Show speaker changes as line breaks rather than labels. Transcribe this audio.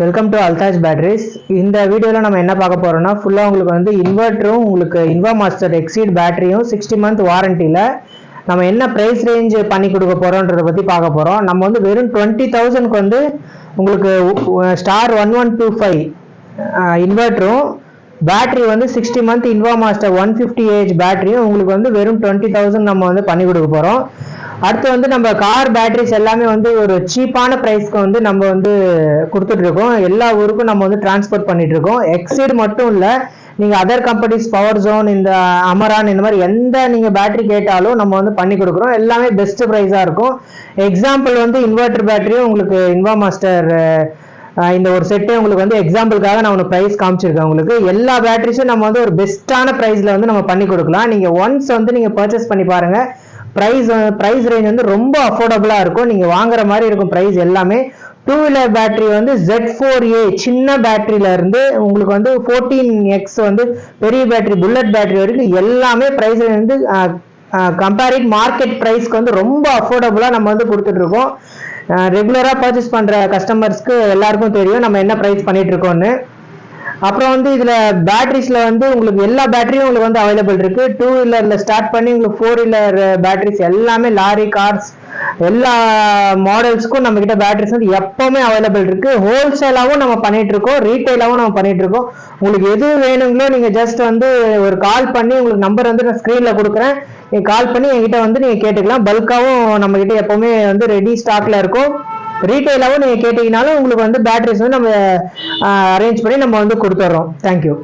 Welcome to அல்தாஜ் batteries. இந்த வீடியோவில் நம்ம என்ன பார்க்க போகிறோம்னா ஃபுல்லாக உங்களுக்கு வந்து இன்வெர்ட்டரும் உங்களுக்கு இன்வா மாஸ்டர் எக்ஸீட் பேட்டரியும் 60 மந்த் வாரண்டியில் நம்ம என்ன ப்ரைஸ் ரேஞ்ச் பண்ணி கொடுக்க போகிறோன்றதை பற்றி பார்க்க போகிறோம். நம்ம வந்து வெறும் 20,000க்கு வந்து உங்களுக்கு ஸ்டார் 1125 இன்வெர்ட்டரும் பேட்டரி வந்து 60 மந்த் இன்வா மாஸ்டர் 150Ah பேட்டரியும் உங்களுக்கு வந்து வெறும் 20,000 நம்ம வந்து பண்ணி கொடுக்க போகிறோம். அடுத்து வந்து நம்ம கார் பேட்டரிஸ் எல்லாமே வந்து ஒரு சீப்பான ப்ரைஸ்க்கு வந்து நம்ம வந்து கொடுத்துட்டு இருக்கோம். எல்லா ஊருக்கும் நம்ம வந்து டிரான்ஸ்போர்ட் பண்ணிட்டு இருக்கோம். எக்ஸீட் மட்டும் இல்லை, நீங்கள் அதர் கம்பெனிஸ் பவர் ஜோன், இந்த அமரான், இந்த மாதிரி எந்த நீங்கள் பேட்டரி கேட்டாலும் நம்ம வந்து பண்ணி கொடுக்குறோம். எல்லாமே பெஸ்ட் ப்ரைஸாக இருக்கும். எக்ஸாம்பிள் வந்து இன்வெர்டர் பேட்டரியும் உங்களுக்கு இன்வா மாஸ்டர் இந்த ஒரு செட்டே உங்களுக்கு வந்து எக்ஸாம்பிளுக்காக நான் ஒன்று ப்ரைஸ் காமிச்சிருக்கேன். உங்களுக்கு எல்லா பேட்டரிஸும் நம்ம வந்து ஒரு பெஸ்ட்டான ப்ரைஸில் வந்து நம்ம பண்ணி கொடுக்கலாம். நீங்கள் ஒன்ஸ் வந்து நீங்கள் பர்ச்சேஸ் பண்ணி பாருங்கள். ப்ரைஸ் ரேஞ்ச் வந்து ரொம்ப அஃபோர்டபுளாக இருக்கும். நீங்கள் வாங்குற மாதிரி இருக்கும் ப்ரைஸ் எல்லாமே. 2 வீலர் பேட்டரி வந்து Z4A சின்ன பேட்டரியில இருந்து உங்களுக்கு வந்து 14X வந்து பெரிய பேட்டரி, புல்லட் பேட்டரி வரைக்கும் எல்லாமே ப்ரைஸ் வந்து கம்பேரிட் மார்க்கெட் ப்ரைஸ்க்கு வந்து ரொம்ப அஃபோர்டபுளாக நம்ம வந்து கொடுத்துட்டு இருக்கோம். ரெகுலராக பர்ச்சேஸ் பண்ணுற கஸ்டமர்ஸ்க்கு எல்லாருக்கும் தெரியும் நம்ம என்ன ப்ரைஸ் பண்ணிட்டு இருக்கோம்னு. அப்புறம் வந்து இதில் பேட்டரிஸில் வந்து உங்களுக்கு எல்லா பேட்டரியும் உங்களுக்கு வந்து அவைலபிள் இருக்கு. 2 வீலரில் ஸ்டார்ட் பண்ணி உங்களுக்கு 4 வீலர் பேட்டரிஸ் எல்லாமே, லாரி, கார்ஸ் எல்லா மாடல்ஸ்க்கும் நம்ம கிட்ட பேட்டரிஸ் வந்து எப்பவுமே அவைலபிள் இருக்கு. ஹோல்சேலாகவும் நம்ம பண்ணிட்டு இருக்கோம், ரீட்டைலாகவும் நம்ம பண்ணிட்டு இருக்கோம். உங்களுக்கு எது வேணுங்களோ நீங்கள் ஜஸ்ட் வந்து ஒரு கால் பண்ணி, உங்களுக்கு நம்பர் வந்து நான் ஸ்க்ரீனில் கொடுக்குறேன், நீங்கள் கால் பண்ணி என்கிட்ட வந்து நீங்கள் கேட்டுக்கலாம். பல்காகவும் நம்ம கிட்ட எப்பவுமே வந்து ரெடி ஸ்டாக்ல இருக்கும். ரீட்டைலாகவும் நீங்கள் கேட்டீங்கனாலும் உங்களுக்கு வந்து பேட்டரிஸ் வந்து நம்ம அரேஞ்ச் பண்ணி நம்ம வந்து கொடுத்துட்றோம். தேங்க்யூ.